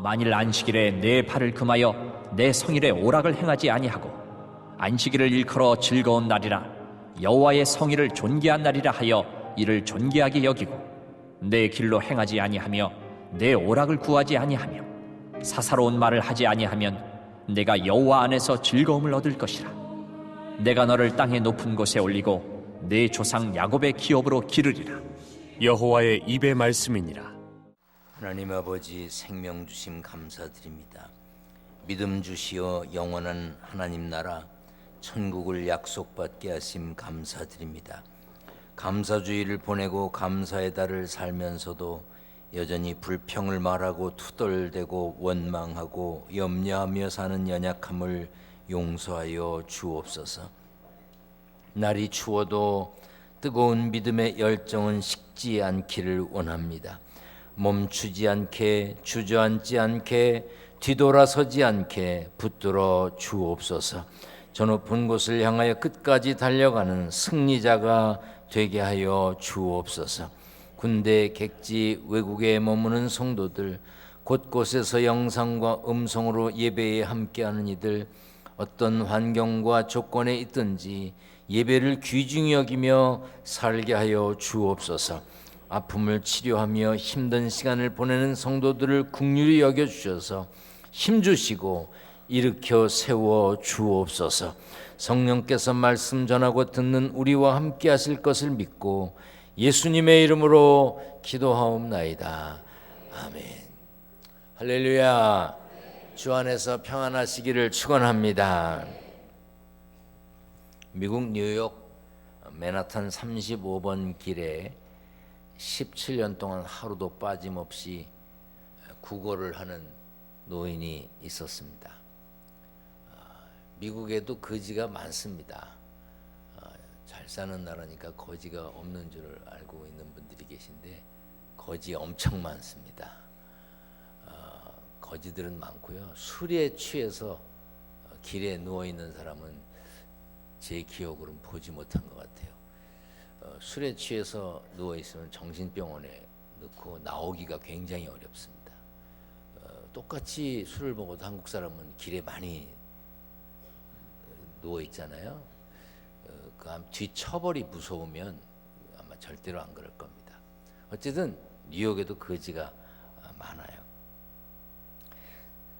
만일 안식일에 내 발을 금하여 내 성일에 오락을 행하지 아니하고 안식일을 일컬어 즐거운 날이라 여호와의 성일을 존귀한 날이라 하여 이를 존귀하게 여기고 내 길로 행하지 아니하며 내 오락을 구하지 아니하며 사사로운 말을 하지 아니하면 내가 여호와 안에서 즐거움을 얻을 것이라. 내가 너를 땅의 높은 곳에 올리고 내 조상 야곱의 기업으로 기르리라. 여호와의 입의 말씀이니라. 하나님 아버지, 생명 주심 감사드립니다. 믿음 주시어 영원한 하나님 나라 천국을 약속받게 하심 감사드립니다. 감사주의를 보내고 감사의 달을 살면서도 여전히 불평을 말하고 투덜대고 원망하고 염려하며 사는 연약함을 용서하여 주옵소서. 날이 추워도 뜨거운 믿음의 열정은 식지 않기를 원합니다. 멈추지 않게, 주저앉지 않게, 뒤돌아서지 않게 붙들어 주옵소서. 저 높은 곳을 향하여 끝까지 달려가는 승리자가 되게 하여 주옵소서. 군대, 객지, 외국에 머무는 성도들, 곳곳에서 영상과 음성으로 예배에 함께하는 이들, 어떤 환경과 조건에 있든지 예배를 귀중히 여기며 살게 하여 주옵소서. 아픔을 치료하며 힘든 시간을 보내는 성도들을 긍휼히 여겨주셔서 힘주시고 일으켜 세워 주옵소서. 성령께서 말씀 전하고 듣는 우리와 함께 하실 것을 믿고 예수님의 이름으로 기도하옵나이다. 아멘. 할렐루야. 주 안에서 평안하시기를 축원합니다. 미국 뉴욕 맨하탄 35번 길에 17년 동안 하루도 빠짐없이 구걸을 하는 노인이 있었습니다. 미국에도 거지가 많습니다. 잘 사는 나라니까 거지가 없는 줄 알고 있는 분들이 계신데 거지 엄청 많습니다. 거지들은 많고요. 술에 취해서 길에 누워있는 사람은 제 기억으로는 보지 못한 것 같아요. 술에 취해서 누워있으면 정신병원에 넣고 나오기가 굉장히 어렵습니다. 똑같이 술을 먹어도 한국 사람은 길에 많이 누워있잖아요. 그 뒤처벌이 무서우면 아마 절대로 안 그럴 겁니다. 어쨌든 뉴욕에도 거지가 많아요.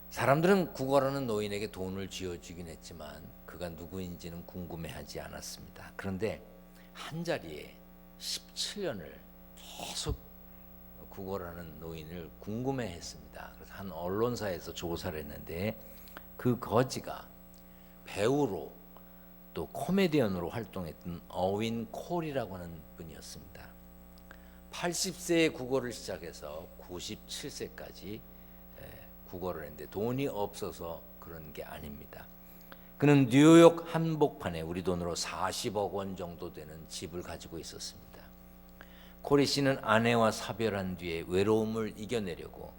사람들은 구걸하는 노인에게 돈을 쥐어주긴 했지만 그가 누구인지는 궁금해하지 않았습니다. 그런데 한 자리에 17년을 계속 구걸하는 노인을 궁금해했습니다. 그래서 한 언론사에서 조사를 했는데 그 거지가 배우로 또 코미디언으로 활동했던 어윈 콜이라고 하는 분이었습니다. 80세에 구걸을 시작해서 97세까지 구걸을 했는데 돈이 없어서 그런 게 아닙니다. 그는 뉴욕 한복판에 우리 돈으로 40억 원 정도 되는 집을 가지고 있었습니다. 코리 씨는 아내와 사별한 뒤에 외로움을 이겨내려고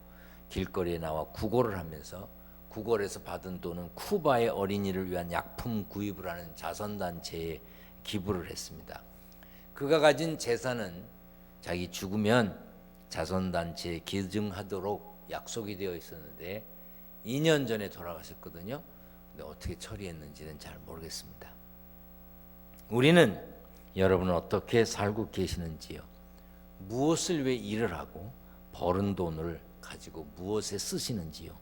길거리에 나와 구걸을 하면서 구걸에서 받은 돈은 쿠바의 어린이를 위한 약품 구입을 하는 자선단체에 기부를 했습니다. 그가 가진 재산은 자기 죽으면 자선단체에 기증하도록 약속이 되어 있었는데 2년 전에 돌아가셨거든요. 근데 어떻게 처리했는지는 잘 모르겠습니다. 우리는 여러분은 어떻게 살고 계시는지요? 무엇을 위해 일을 하고 벌은 돈을 가지고 무엇에 쓰시는지요?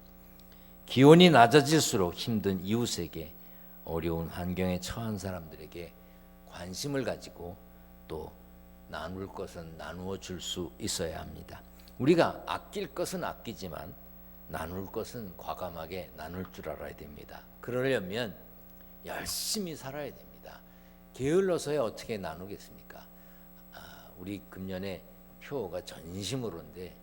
기온이 낮아질수록 힘든 이웃에게 어려운 환경에 처한 사람들에게 관심을 가지고 또 나눌 것은 나누어 줄 수 있어야 합니다. 우리가 아낄 것은 아끼지만 나눌 것은 과감하게 나눌 줄 알아야 됩니다. 그러려면 열심히 살아야 됩니다. 게을러서야 어떻게 나누겠습니까? 우리 금년에 표어가 전심으로인데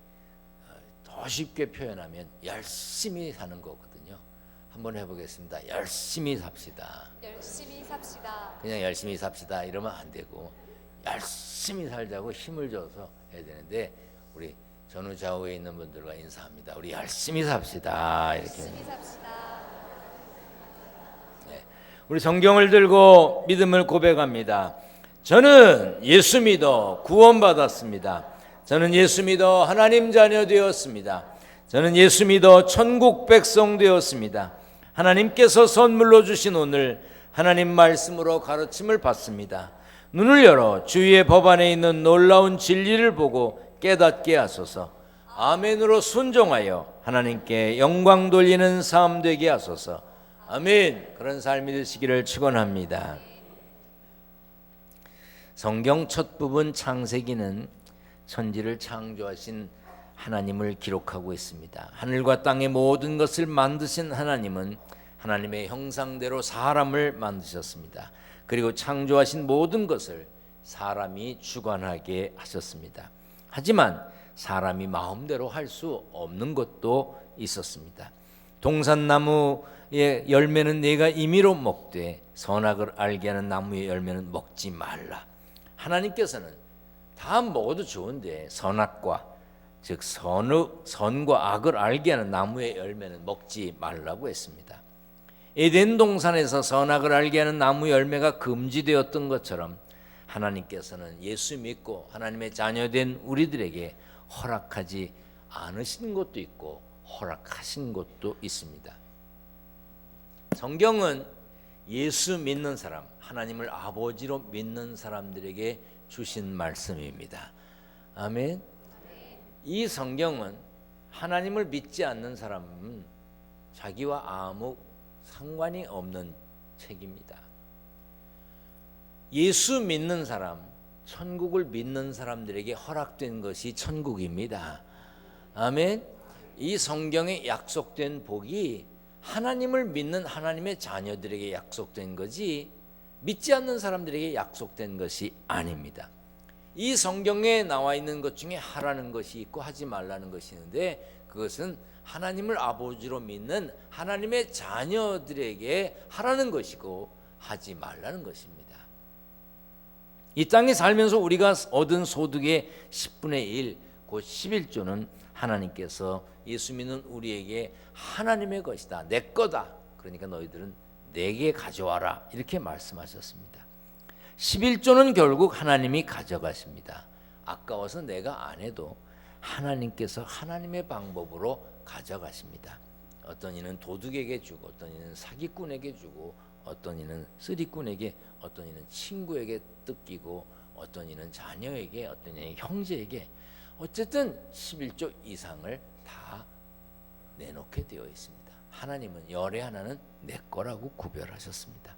더 쉽게 표현하면 열심히 사는 거거든요. 한번 해보겠습니다. 열심히 삽시다. 열심히 삽시다. 그냥 열심히 삽시다 이러면 안 되고 열심히 살자고 힘을 줘서 해야 되는데 우리 전후 좌우에 있는 분들과 인사합니다. 우리 열심히 삽시다. 이렇게. 열심히 삽시다. 네. 우리 성경을 들고 믿음을 고백합니다. 저는 예수 믿어 구원받았습니다. 저는 예수 믿어 하나님 자녀 되었습니다. 저는 예수 믿어 천국 백성 되었습니다. 하나님께서 선물로 주신 오늘 하나님 말씀으로 가르침을 받습니다. 눈을 열어 주위의 법안에 있는 놀라운 진리를 보고 깨닫게 하소서. 아멘으로 순종하여 하나님께 영광 돌리는 삶 되게 하소서. 아멘. 그런 삶이 되시기를 축원합니다. 성경 첫 부분 창세기는 천지를 창조하신 하나님을 기록하고 있습니다. 하늘과 땅의 모든 것을 만드신 하나님은 하나님의 형상대로 사람을 만드셨습니다. 그리고 창조하신 모든 것을 사람이 주관하게 하셨습니다. 하지만 사람이 마음대로 할 수 없는 것도 있었습니다. 동산나무의 열매는 네가 임의로 먹되 선악을 알게 하는 나무의 열매는 먹지 말라. 하나님께서는 다 먹어도 좋은데 선악과 즉 선과 악을 알게 하는 나무의 열매는 먹지 말라고 했습니다. 에덴 동산에서 선악을 알게 하는 나무 열매가 금지되었던 것처럼 하나님께서는 예수 믿고 하나님의 자녀된 우리들에게 허락하지 않으신 것도 있고 허락하신 것도 있습니다. 성경은 예수 믿는 사람, 하나님을 아버지로 믿는 사람들에게 주신 말씀입니다. 아멘. 이 성경은 하나님을 믿지 않는 사람은 자기와 아무 상관이 없는 책입니다. 예수 믿는 사람, 천국을 믿는 사람들에게 허락된 것이 천국입니다. 아멘. 이 성경에 약속된 복이 하나님을 믿는 하나님의 자녀들에게 약속된 거지 믿지 않는 사람들에게 약속된 것이 아닙니다. 이 성경에 나와 있는 것 중에 하라는 것이 있고 하지 말라는 것이 있는데 그것은 하나님을 아버지로 믿는 하나님의 자녀들에게 하라는 것이고 하지 말라는 것입니다. 이 땅에 살면서 우리가 얻은 소득의 10분의 1, 곧 11조는 하나님께서 예수 믿는 우리에게 하나님의 것이다, 내 거다. 그러니까 너희들은 내게 가져와라 이렇게 말씀하셨습니다. 11조는 결국 하나님이 가져가십니다. 아까워서 내가 안 해도 하나님께서 하나님의 방법으로 가져가십니다. 어떤 이는 도둑에게 주고 어떤 이는 사기꾼에게 주고 어떤 이는 쓰리꾼에게 어떤 이는 친구에게 뜯기고 어떤 이는 자녀에게 어떤 이는 형제에게 어쨌든 11조 이상을 다 내놓게 되어 있습니다. 하나님은 열의 하나는 내 거라고 구별하셨습니다.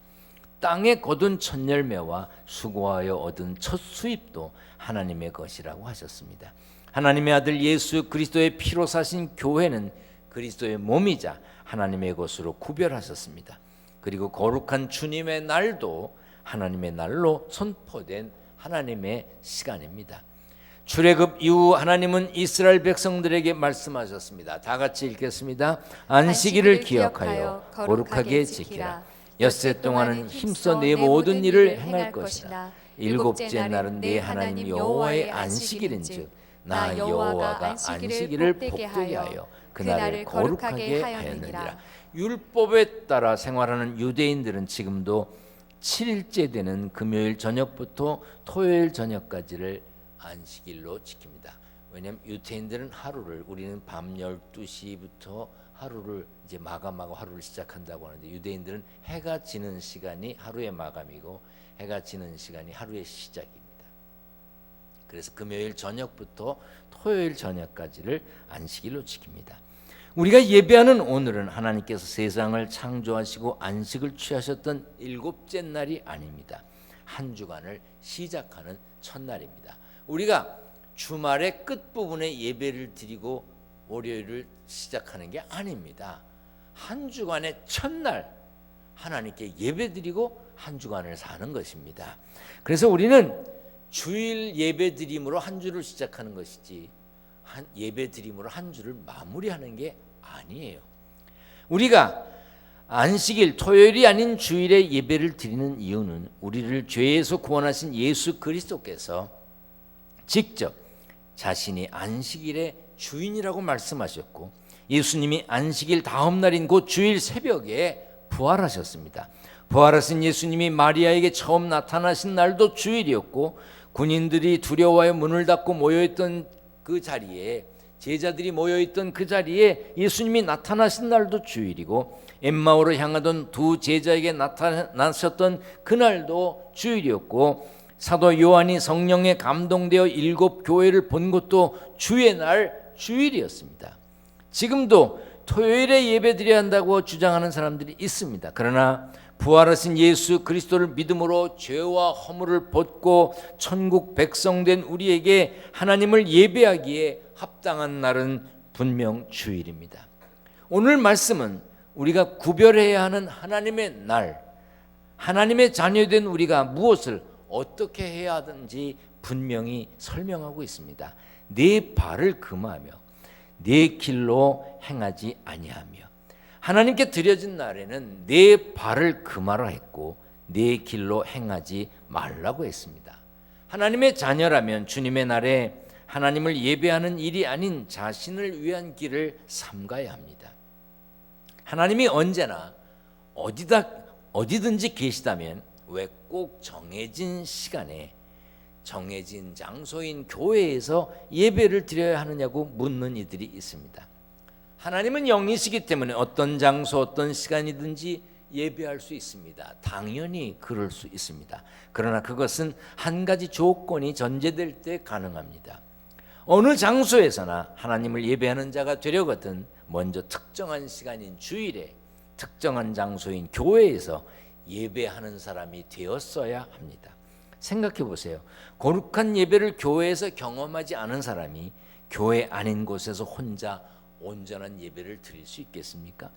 땅에 거둔 첫 열매와 수고하여 얻은 첫 수입도 하나님의 것이라고 하셨습니다. 하나님의 아들 예수 그리스도의 피로 사신 교회는 그리스도의 몸이자 하나님의 것으로 구별하셨습니다. 그리고 거룩한 주님의 날도 하나님의 날로 선포된 하나님의 시간입니다. 출애굽 이후 하나님은 이스라엘 백성들에게 말씀하셨습니다. 다 같이 읽겠습니다. 안식일을 기억하여 거룩하게 지키라. 엿새 동안은 힘써 내 모든 일을 행할 것이나 일곱째 날은 내 하나님 여호와의 안식일인즉 나 여호와가 안식일을 복되게 하여 그날을 거룩하게 하였느니라. 율법에 따라 생활하는 유대인들은 지금도 7일째 되는 금요일 저녁부터 토요일 저녁까지를 안식일로 지킵니다. 왜냐하면 유대인들은 하루를, 우리는 밤 12시부터 하루를 이제 마감하고 하루를 시작한다고 하는데 유대인들은 해가 지는 시간이 하루의 마감이고 해가 지는 시간이 하루의 시작입니다. 그래서 금요일 저녁부터 토요일 저녁까지를 안식일로 지킵니다. 우리가 예배하는 오늘은 하나님께서 세상을 창조하시고 안식을 취하셨던 일곱째 날이 아닙니다. 한 주간을 시작하는 첫날입니다. 우리가 주말의 끝부분에 예배를 드리고 월요일을 시작하는 게 아닙니다. 한 주간의 첫날 하나님께 예배드리고 한 주간을 사는 것입니다. 그래서 우리는 주일 예배드림으로 한 주를 시작하는 것이지 예배드림으로 한 주를 마무리하는 게 아니에요. 우리가 안식일 토요일이 아닌 주일에 예배를 드리는 이유는 우리를 죄에서 구원하신 예수 그리스도께서 직접 자신이 안식일의 주인이라고 말씀하셨고 예수님이 안식일 다음 날인 곧 주일 새벽에 부활하셨습니다. 부활하신 예수님이 마리아에게 처음 나타나신 날도 주일이었고 군인들이 두려워하여 문을 닫고 모여있던 그 자리에 제자들이 모여있던 그 자리에 예수님이 나타나신 날도 주일이고 엠마오로 향하던 두 제자에게 나타나셨던 그날도 주일이었고 사도 요한이 성령에 감동되어 7 교회를 본 것도 주의 날 주일이었습니다. 지금도 토요일에 예배드려야 한다고 주장하는 사람들이 있습니다. 그러나 부활하신 예수 그리스도를 믿음으로 죄와 허물을 벗고 천국 백성된 우리에게 하나님을 예배하기에 합당한 날은 분명 주일입니다. 오늘 말씀은 우리가 구별해야 하는 하나님의 날, 하나님의 자녀된 우리가 무엇을 어떻게 해야 하든지 분명히 설명하고 있습니다. 내 발을 금하며 내 길로 행하지 아니하며. 하나님께 드려진 날에는 내 발을 금하라 했고 내 길로 행하지 말라고 했습니다. 하나님의 자녀라면 주님의 날에 하나님을 예배하는 일이 아닌 자신을 위한 길을 삼가야 합니다. 하나님이 언제나 어디든지 계시다면 왜 꼭 정해진 시간에 정해진 장소인 교회에서 예배를 드려야 하느냐고 묻는 이들이 있습니다. 하나님은 영이시기 때문에 어떤 장소 어떤 시간이든지 예배할 수 있습니다. 당연히 그럴 수 있습니다. 그러나 그것은 한 가지 조건이 전제될 때 가능합니다. 어느 장소에서나 하나님을 예배하는 자가 되려거든 먼저 특정한 시간인 주일에 특정한 장소인 교회에서 예배하는 사람이 되었어야 합니다. 생각해 보세요. 거룩한 예배를 교회에서 경험하지 않은 사람이 교회 아닌 곳에서 혼자 온전한 예배를 드릴 수 있겠습니까?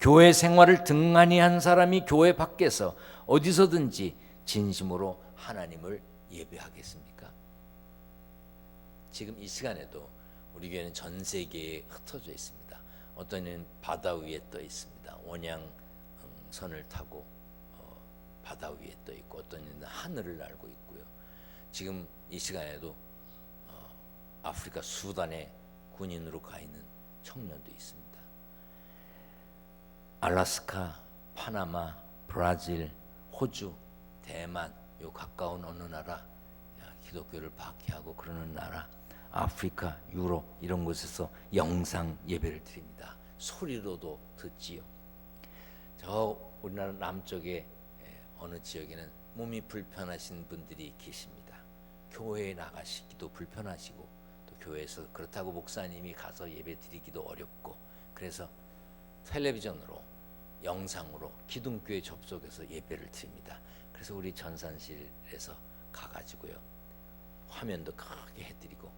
교회 생활을 등한히 한 사람이 교회 밖에서 어디서든지 진심으로 하나님을 예배하겠습니까? 지금 이 시간에도 우리 교회는 전 세계에 흩어져 있습니다. 어떤 이는 바다 위에 떠 있습니다. 원양선을 타고 바다 위에 떠 있고 어떤 이는 하늘을 날고 있고요. 지금 이 시간에도 아프리카 수단에 군인으로 가 있는 청년도 있습니다. 알래스카, 파나마, 브라질, 호주, 대만, 요 가까운 어느 나라 기독교를 박해하고 그러는 나라, 아프리카, 유럽 이런 곳에서 영상 예배를 드립니다. 소리로도 듣지요. 저 우리나라 남쪽에 어느 지역에는 몸이 불편하신 분들이 계십니다. 교회에 나가시기도 불편하시고 또 교회에서 그렇다고 목사님이 가서 예배 드리기도 어렵고 그래서 텔레비전으로 영상으로 기둥교회 접속해서 예배를 드립니다. 그래서 우리 전산실에서 가가지고요 화면도 크게 해드리고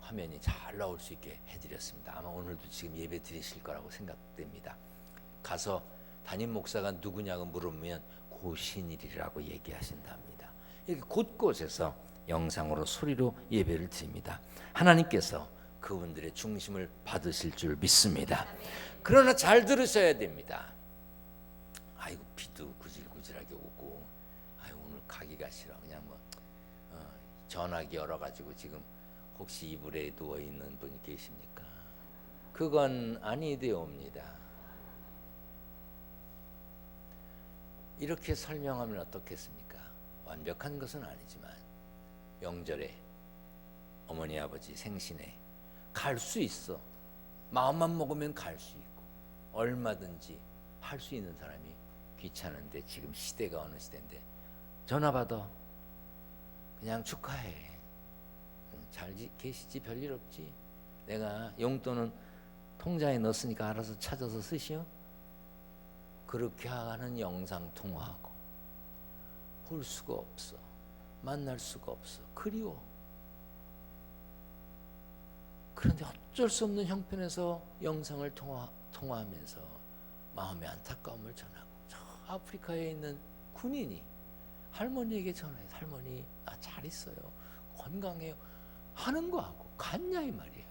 화면이 잘 나올 수 있게 해드렸습니다. 아마 오늘도 지금 예배 드리실 거라고 생각됩니다. 가서 담임 목사가 누구냐고 물으면 고신일이라고 얘기하신답니다. 이렇게 곳곳에서 영상으로 소리로 예배를 드립니다. 하나님께서 그분들의 중심을 받으실 줄 믿습니다. 그러나 잘 들으셔야 됩니다. 아이고 비도 구질구질하게 오고 아이고 오늘 가기가 싫어. 그냥 뭐 전화기 열어가지고 지금 혹시 이불에 누워있는 분이 계십니까? 그건 아니되옵니다. 이렇게 설명하면 어떻겠습니까? 완벽한 것은 아니지만 명절에 어머니 아버지 생신에 갈 수 있어. 마음만 먹으면 갈 수 있고 얼마든지 할 수 있는 사람이 귀찮은데 지금 시대가 어느 시대인데 전화 받아. 그냥 축하해. 잘 계시지 별일 없지. 내가 용돈은 통장에 넣었으니까 알아서 찾아서 쓰시오. 그렇게 하는 영상 통화하고 볼 수가 없어. 만날 수가 없어. 그리워. 그런데 어쩔 수 없는 형편에서 영상을 통화하면서 마음의 안타까움을 전하고 저 아프리카에 있는 군인이 할머니에게 전화해. 할머니 나 잘 있어요. 건강해요. 하는 거하고 같냐 이 말이야.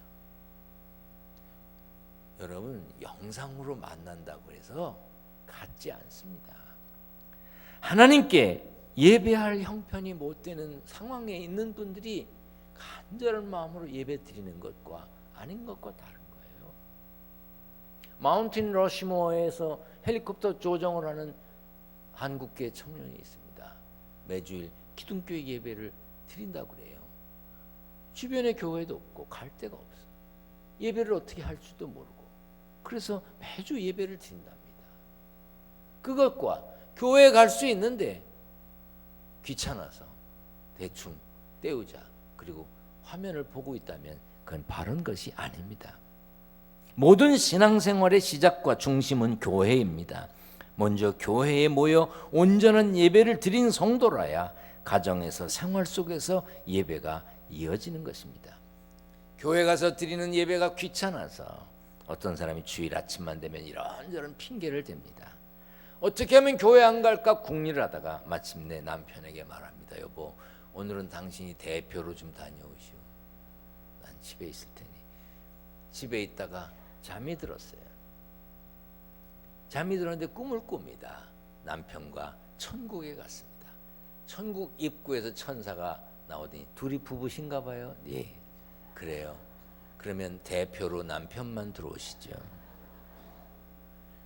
여러분 영상으로 만난다고 해서 같지 않습니다. 하나님께 예배할 형편이 못 되는 상황에 있는 분들이 간절한 마음으로 예배 드리는 것과 아닌 것과 다른 거예요. 마운틴 러시모어에서 헬리콥터 조정을 하는 한국계 청년이 있습니다. 매주일 기둥교회 예배를 드린다고 그래요. 주변에 교회도 없고 갈 데가 없어. 예배를 어떻게 할 줄도 모르고. 그래서 매주 예배를 드린답니다. 그것과 교회에 갈 수 있는데 귀찮아서 대충 때우자. 그리고 화면을 보고 있다면 그건 바른 것이 아닙니다. 모든 신앙생활의 시작과 중심은 교회입니다. 먼저 교회에 모여 온전한 예배를 드린 성도라야 가정에서 생활 속에서 예배가 이어지는 것입니다. 교회 가서 드리는 예배가 귀찮아서 어떤 사람이 주일 아침만 되면 이런저런 핑계를 댑니다. 어떻게 하면 교회 안 갈까 궁리를 하다가 마침내 남편에게 말합니다. 여보, 오늘은 당신이 대표로 좀 다녀오시오. 난 집에 있을 테니. 집에 있다가 잠이 들었어요. 잠이 들었는데 꿈을 꿉니다. 남편과 천국에 갔습니다. 천국 입구에서 천사가 나오더니 둘이 부부신가 봐요. 예, 그래요. 그러면 대표로 남편만 들어오시죠.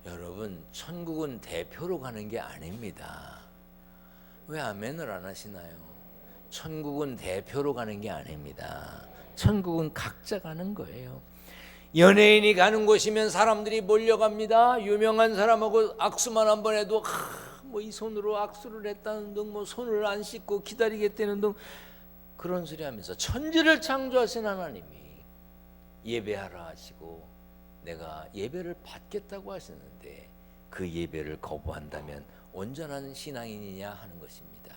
여러분, 천국은 대표로 가는 게 아닙니다. 왜 아멘을 안 하시나요? 천국은 대표로 가는 게 아닙니다. 천국은 각자 가는 거예요. 연예인이 가는 곳이면 사람들이 몰려갑니다. 유명한 사람하고 악수만 한번 해도 뭐 이 손으로 악수를 했다는 등, 뭐 손을 안 씻고 기다리겠다는 등 그런 소리 하면서 천지를 창조하신 하나님이 예배하라 하시고 내가 예배를 받겠다고 하셨는데 그 예배를 거부한다면 온전한 신앙인이냐 하는 것입니다.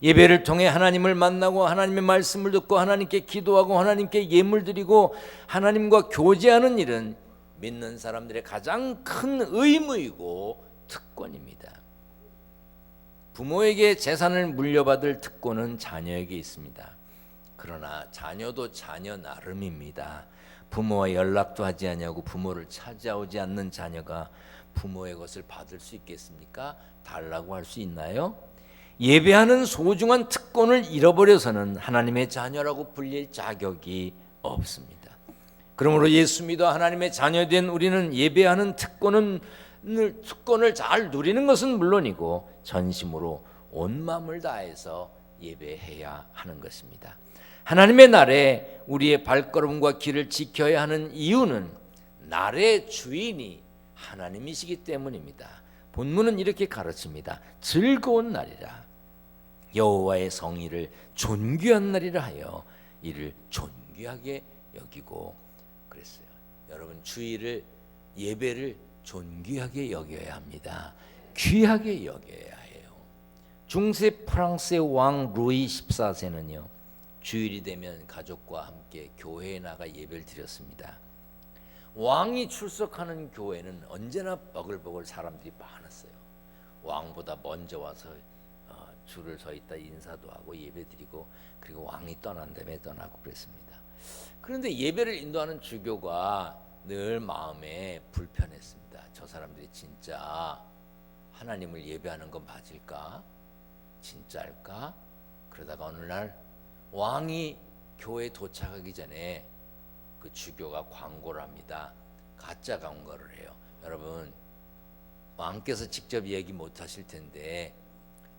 예배를 통해 하나님을 만나고 하나님의 말씀을 듣고 하나님께 기도하고 하나님께 예물 드리고 하나님과 교제하는 일은 믿는 사람들의 가장 큰 의무이고 특권입니다. 부모에게 재산을 물려받을 특권은 자녀에게 있습니다. 그러나 자녀도 자녀 나름입니다. 부모와 연락도 하지 않냐고 부모를 찾아오지 않는 자녀가 부모의 것을 받을 수 있겠습니까? 달라고 할 수 있나요? 예배하는 소중한 특권을 잃어버려서는 하나님의 자녀라고 불릴 자격이 없습니다. 그러므로 예수 믿어 하나님의 자녀된 우리는 예배하는 특권을 잘 누리는 것은 물론이고 전심으로 온 마음을 다해서 예배해야 하는 것입니다. 하나님의 날에 우리의 발걸음과 길을 지켜야 하는 이유는 날의 주인이 하나님이시기 때문입니다. 본문은 이렇게 가르칩니다. 즐거운 날이라 여호와의 성의를 존귀한 날이라 하여 이를 존귀하게 여기고 그랬어요. 여러분, 주일을 예배를 존귀하게 여겨야 합니다. 귀하게 여겨야 해요. 중세 프랑스의 왕 루이 14세는요. 주일이 되면 가족과 함께 교회에 나가 예배를 드렸습니다. 왕이 출석하는 교회는 언제나 버글버글 사람들이 많았어요. 왕보다 먼저 와서 줄을 서 있다 인사도 하고 예배드리고 그리고 왕이 떠난 다음에 떠나고 그랬습니다. 그런데 예배를 인도하는 주교가 늘 마음에 불편했습니다. 저 사람들이 진짜 하나님을 예배하는 건 맞을까? 진짜일까? 그러다가 어느 날 왕이 교회에 도착하기 전에 그 주교가 광고를 합니다. 가짜 광고를 해요. 여러분, 왕께서 직접 얘기 못 하실 텐데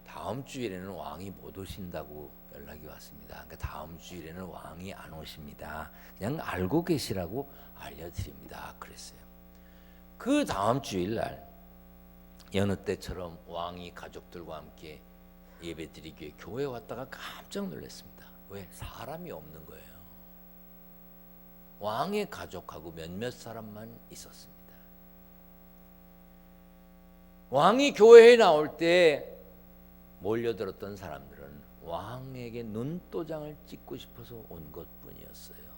다음 주일에는 왕이 못 오신다고 연락이 왔습니다. 그러니까 다음 주일에는 왕이 안 오십니다. 그냥 알고 계시라고 알려드립니다. 그랬어요. 그 다음 주일날 여느 때처럼 왕이 가족들과 함께 예배드리기 위해 교회에 왔다가 깜짝 놀랐습니다. 왜? 사람이 없는 거예요. 왕의 가족하고 몇몇 사람만 있었습니다. 왕이 교회에 나올 때 몰려들었던 사람들은 왕에게 눈도장을 찍고 싶어서 온 것뿐이었어요.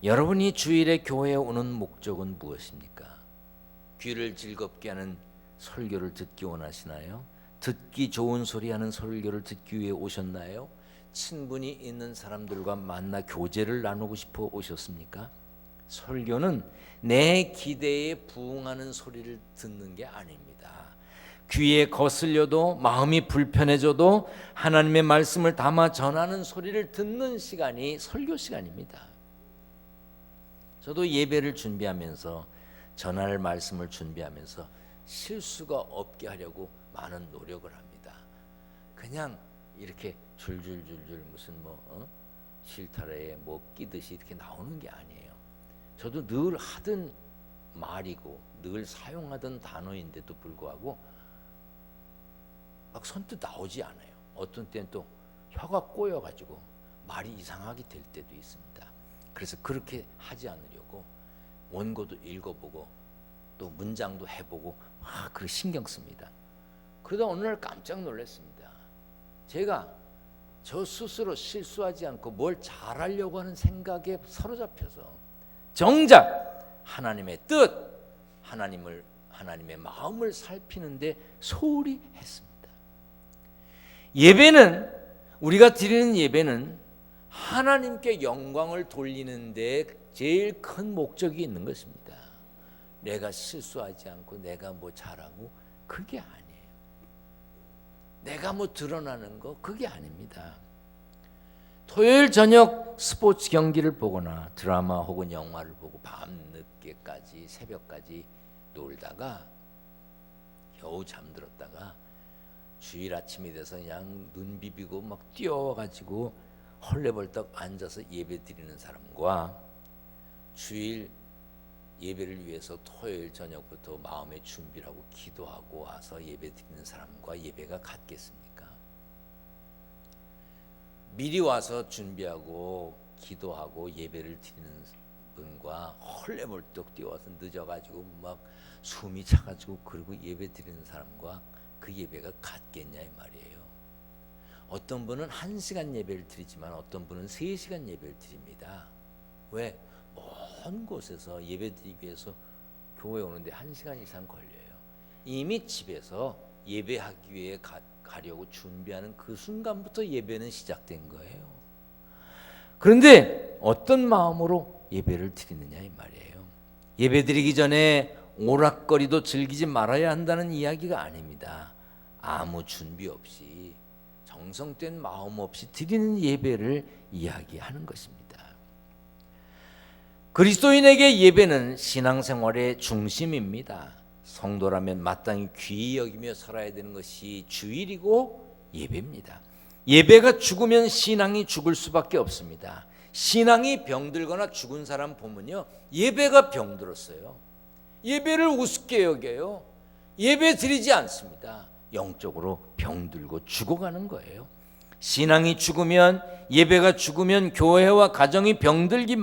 여러분이 주일에 교회에 오는 목적은 무엇입니까? 귀를 즐겁게 하는 설교를 듣기 원하시나요? 듣기 좋은 소리 하는 설교를 듣기 위해 오셨나요? 친분이 있는 사람들과 만나 교제를 나누고 싶어 오셨습니까? 설교는 내 기대에 부응하는 소리를 듣는 게 아닙니다. 귀에 거슬려도 마음이 불편해져도 하나님의 말씀을 담아 전하는 소리를 듣는 시간이 설교 시간입니다. 저도 예배를 준비하면서 전할 말씀을 준비하면서 실수가 없게 하려고 많은 노력을 합니다. 그냥 이렇게 줄줄줄줄 무슨 실타래에 뭐 끼듯이 이렇게 나오는 게 아니에요. 저도 늘 하던 말이고 늘 사용하던 단어인데도 불구하고 막 선뜻 나오지 않아요. 어떤 때는 또 혀가 꼬여가지고 말이 이상하게 될 때도 있습니다. 그래서 그렇게 하지 않으려고 원고도 읽어보고 또 문장도 해보고 막 그 신경 씁니다. 그러다 어느 날 깜짝 놀랐습니다. 제가 저 스스로 실수하지 않고 뭘 잘하려고 하는 생각에 사로잡혀서 정작 하나님의 뜻, 하나님의 마음을 살피는데 소홀히 했습니다. 예배는, 우리가 드리는 예배는 하나님께 영광을 돌리는데 제일 큰 목적이 있는 것입니다. 내가 실수하지 않고 내가 뭐 잘하고 그게 아니에요. 내가 뭐 드러나는 거 그게 아닙니다. 토요일 저녁 스포츠 경기를 보거나 드라마 혹은 영화를 보고 밤늦게까지 새벽까지 놀다가 겨우 잠들었다가 주일 아침이 돼서 그냥 눈 비비고 막 뛰어와가지고 헐레벌떡 앉아서 예배 드리는 사람과 주일 예배를 위해서 토요일 저녁부터 마음의 준비를 하고 기도하고 와서 예배 드리는 사람과 예배가 같겠습니까? 미리 와서 준비하고 기도하고 예배를 드리는 분과 헐레벌떡 뛰어와서 늦어가지고 막 숨이 차가지고 그리고 예배 드리는 사람과 그 예배가 같겠냐 이 말이에요. 어떤 분은 1시간 예배를 드리지만 어떤 분은 3시간 예배를 드립니다. 왜? 먼 곳에서 예배드리기 위해서 교회에 오는데 1시간 이상 걸려요. 이미 집에서 예배하기 위해 가려고 준비하는 그 순간부터 예배는 시작된 거예요. 그런데 어떤 마음으로 예배를 드리느냐 이 말이에요. 예배 드리기 전에 오락거리도 즐기지 말아야 한다는 이야기가 아닙니다. 아무 준비 없이 정성된 마음 없이 드리는 예배를 이야기하는 것입니다. 그리스도인에게 예배는 신앙생활의 중심입니다. 성도라면 마땅히 귀히 여기며 살아야 되는 것이 주일이고 예배입니다. 예배가 죽으면 신앙이 죽을 수밖에 없습니다. 신앙이 병들거나 죽은 사람 보면요, 예배가 병들었어요. 예배를 우습게 여겨요. 예배 드리지 않습니다. 영적으로 병들고 죽어가는 거예요. 신앙이 죽으면, 예배가 죽으면 교회와 가정이 병들기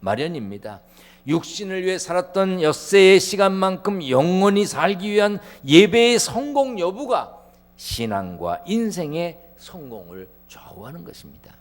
마련입니다. 육신을 위해 살았던 엿새의 시간만큼 영원히 살기 위한 예배의 성공 여부가 신앙과 인생의 성공을 좌우하는 것입니다.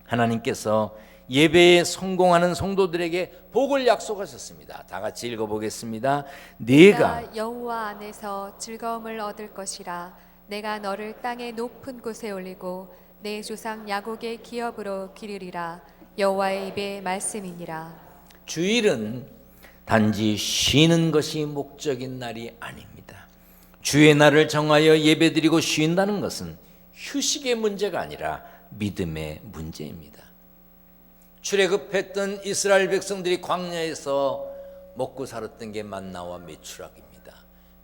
하나님께서 예배에 성공하는 성도들에게 복을 약속하셨습니다. 다 같이 읽어보겠습니다. 네가 여호와 안에서 즐거움을 얻을 것이라. 내가 너를 땅의 높은 곳에 올리고 내 조상 야곱의 기업으로 기르리라. 여호와의 입의 말씀이니라. 주일은 단지 쉬는 것이 목적인 날이 아닙니다. 주의 날을 정하여 예배드리고 쉰다는 것은 휴식의 문제가 아니라 믿음의 문제입니다. 출애굽했던 이스라엘 백성들이 광야에서 먹고 살았던 게 만나와 메추락입니다.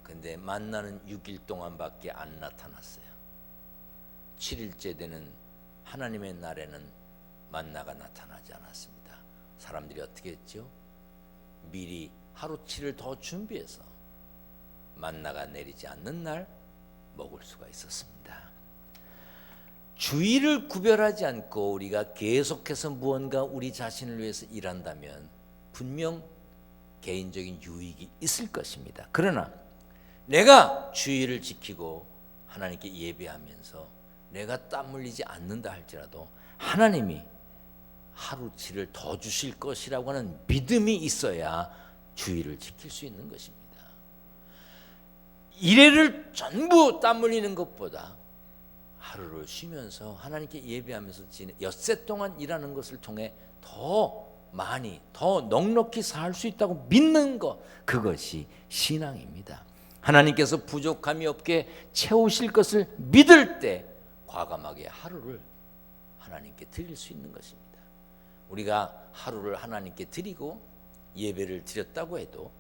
근데 만나는 6일 동안밖에 안 나타났어요. 7일째 되는 하나님의 날에는 만나가 나타나지 않았습니다. 사람들이 어떻게 했죠? 미리 하루치를 더 준비해서 만나가 내리지 않는 날 먹을 수가 있었습니다. 주일을 구별하지 않고 우리가 계속해서 무언가 우리 자신을 위해서 일한다면 분명 개인적인 유익이 있을 것입니다. 그러나 내가 주일을 지키고 하나님께 예배하면서 내가 땀 흘리지 않는다 할지라도 하나님이 하루치를 더 주실 것이라고 하는 믿음이 있어야 주일을 지킬 수 있는 것입니다. 일회를 전부 땀 흘리는 것보다 하루를 쉬면서 하나님께 예배하면서 엿새 동안 일하는 것을 통해 더 많이 더 넉넉히 살 수 있다고 믿는 것, 그것이 신앙입니다. 하나님께서 부족함이 없게 채우실 것을 믿을 때 과감하게 하루를 하나님께 드릴 수 있는 것입니다. 우리가 하루를 하나님께 드리고 예배를 드렸다고 해도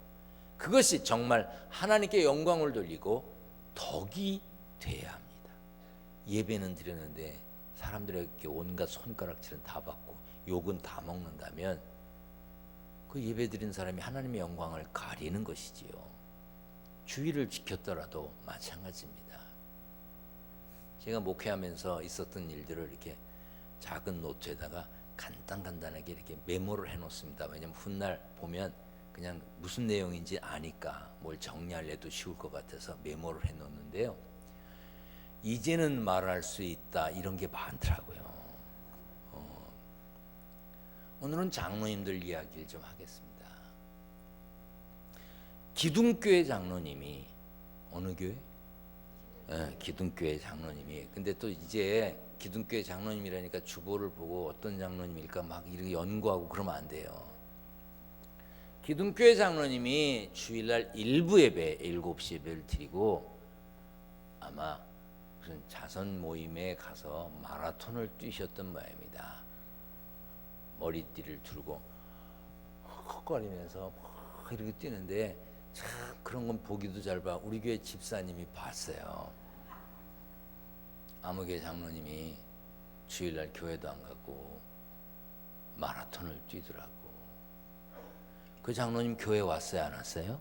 그것이 정말 하나님께 영광을 돌리고 덕이 돼야 합니다. 예배는 드렸는데 사람들에게 온갖 손가락질은 다 받고 욕은 다 먹는다면 그 예배드린 사람이 하나님의 영광을 가리는 것이지요. 주의를 지켰더라도 마찬가지입니다. 제가 목회하면서 있었던 일들을 이렇게 작은 노트에다가 간단하게 이렇게 메모를 해놓습니다. 왜냐면 훗날 보면 그냥 무슨 내용인지 아니까 뭘 정리하려도 쉬울 것 같아서 메모를 해놓는데요. 이제는 말할 수 있다 이런 게 많더라고요. 오늘은 장로님들 이야기를 좀 하겠습니다. 기둥교회 장로님이 어느 교회? 기둥교회 장로님이. 근데 또 이제 기둥교회 장로님이라니까 주보를 보고 어떤 장로님일까 막 이렇게 연구하고 그러면 안 돼요. 기둥교회 장로님이 주일날 일부 예배 7시 예배를 드리고 아마 무슨 자선 모임에 가서 마라톤을 뛰셨던 모양입니다. 머리띠를 두르고 헉헉거리면서 막 이렇게 뛰는데 참 그런 건 보기도 잘 봐. 우리 교회 집사님이 봤어요. 아무개 장로님이 주일날 교회도 안 가고 마라톤을 뛰더라고. 그 장로님 교회 왔어요, 안 왔어요?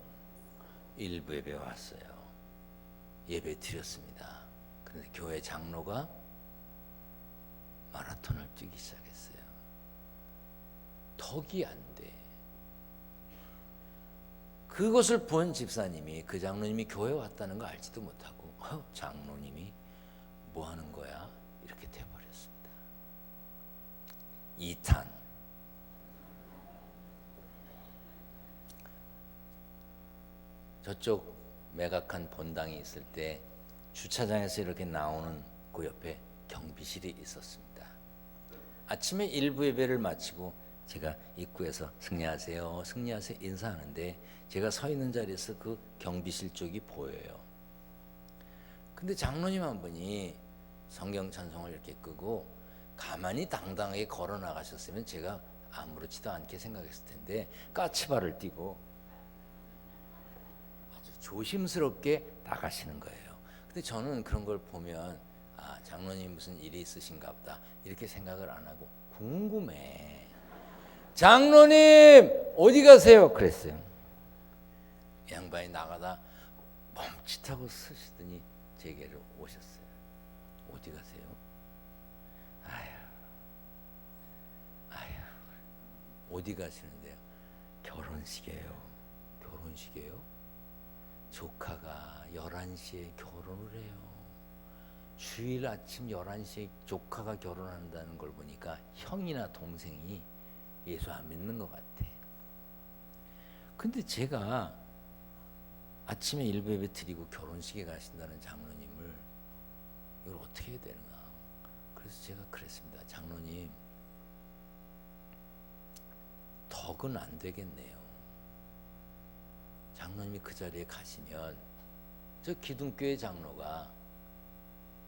일부 예배 왔어요. 예배 드렸습니다. 그런데 교회 장로가 마라톤을 뛰기 시작했어요. 턱이 안 돼. 그것을 본 집사님이 그 장로님이 교회 왔다는 거 알지도 못하고 장로님이 뭐 하는 거야? 이렇게 돼버렸습니다. 2탄. 저쪽 매각한 본당이 있을 때 주차장에서 이렇게 나오는 그 옆에 경비실이 있었습니다. 아침에 일부 예배를 마치고 제가 입구에서 승리하세요, 승리하세요 인사하는데 제가 서 있는 자리에서 그 경비실 쪽이 보여요. 근데 장로님 한 분이 성경 찬송을 이렇게 끄고 가만히 당당하게 걸어 나가셨으면 제가 아무렇지도 않게 생각했을 텐데 까치발을 띄고 아주 조심스럽게 나가시는 거예요. 근데 저는 그런 걸 보면 아, 장로님 무슨 일이 있으신가 보다 이렇게 생각을 안 하고 궁금해. 장로님 어디 가세요? 그랬어요. 양반이 나가다 멈칫하고 서시더니 제게로 오셨어요. 어디 가세요? 아휴 어디 가시는데요? 결혼식이에요. 결혼식이에요? 조카가 11시에 결혼을 해요. 주일 아침 11시에 조카가 결혼한다는 걸 보니까 형이나 동생이 예수 안 믿는 것 같아. 근데 제가 아침에 일부 예배 드리고 결혼식에 가신다는 장로님을 이걸 어떻게 해야 되나. 그래서 제가 그랬습니다. 장로님 덕은 안 되겠네요. 장로님이 그 자리에 가시면 저 기둥교회 장로가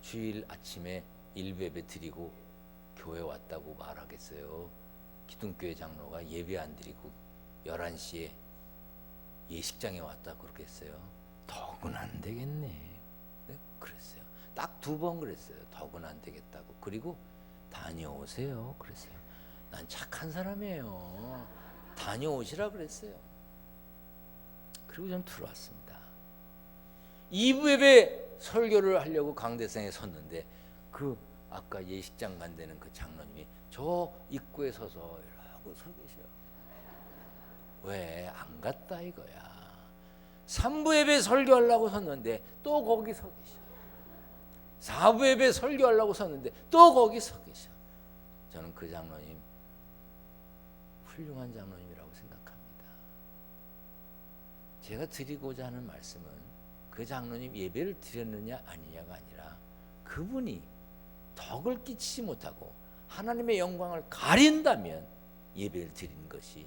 주일 아침에 일부 예배 드리고 교회 왔다고 말하겠어요? 기둥교회 장로가 예배 안 드리고 11시에 예식장에 왔다 그러겠어요? 덕은 안 되겠네. 네? 그랬어요. 딱 2번 그랬어요. 덕은 안 되겠다고. 그리고 다녀오세요. 그랬어요. 난 착한 사람이에요. 다녀오시라 그랬어요. 그리고 전 들어왔습니다. 2부 예배 설교를 하려고 강대상에 섰는데 그 아까 예식장 간다는 그 장로님이 저 입구에 서서 이러고 서 계셔요. 왜 안 갔다 이거야. 3부 예배 설교하려고 섰는데 또 거기 서 계셔. 4부 예배 설교하려고 섰는데 또 거기 서 계셔. 저는 그 장로님 훌륭한 장로님이라고 생각합니다. 제가 드리고자 하는 말씀은 그 장로님 예배를 드렸느냐 아니냐가 아니라 그분이 덕을 끼치지 못하고 하나님의 영광을 가린다면 예배를 드리는 것이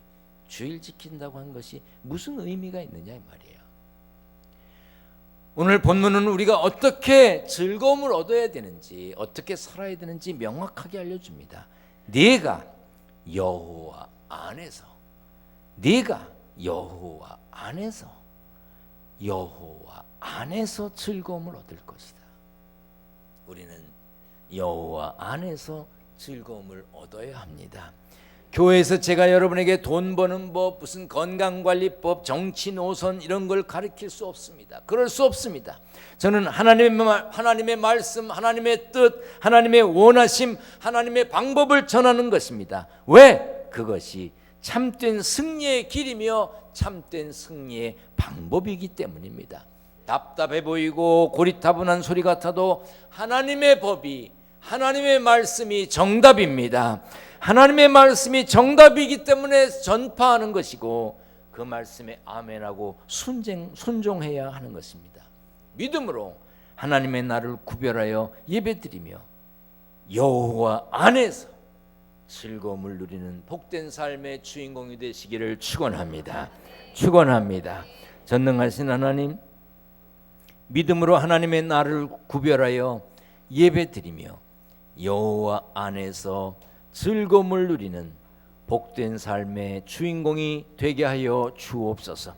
주일 지킨다고 한 것이 무슨 의미가 있느냐 이 말이에요. 오늘 본문은 우리가 어떻게 즐거움을 얻어야 되는지 어떻게 살아야 되는지 명확하게 알려줍니다. 네가 여호와 안에서 여호와 안에서 즐거움을 얻을 것이다. 우리는 여호와 안에서 즐거움을 얻어야 합니다. 교회에서 제가 여러분에게 돈 버는 법, 무슨 건강관리법, 정치 노선 이런 걸 가르칠 수 없습니다. 그럴 수 없습니다. 저는 하나님의 말씀, 하나님의 뜻, 하나님의 원하심, 하나님의 방법을 전하는 것입니다. 왜? 그것이 참된 승리의 길이며 참된 승리의 방법이기 때문입니다. 답답해 보이고 고리타분한 소리 같아도 하나님의 법이, 하나님의 말씀이 정답입니다. 하나님의 말씀이 정답이기 때문에 전파하는 것이고 그 말씀에 아멘하고 순종해야 하는 것입니다. 믿음으로 하나님의 날을 구별하여 예배드리며 여호와 안에서 즐거움을 누리는 복된 삶의 주인공이 되시기를 축원합니다. 축원합니다. 전능하신 하나님, 믿음으로 하나님의 날을 구별하여 예배드리며 여호와 안에서 즐거움을 누리는 복된 삶의 주인공이 되게 하여 주옵소서.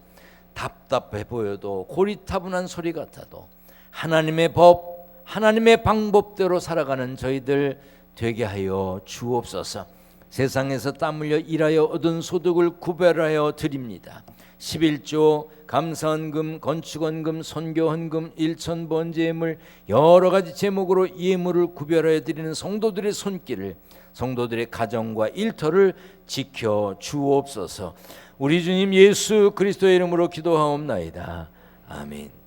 답답해 보여도 고리타분한 소리 같아도 하나님의 법, 하나님의 방법대로 살아가는 저희들 되게 하여 주옵소서. 세상에서 땀 흘려 일하여 얻은 소득을 구별하여 드립니다. 11조, 감사헌금, 건축헌금, 선교헌금, 일천번제물 여러 가지 제목으로 예물을 구별하여 드리는 성도들의 손길을, 성도들의 가정과 일터를 지켜 주옵소서. 우리 주님 예수 그리스도의 이름으로 기도하옵나이다. 아멘.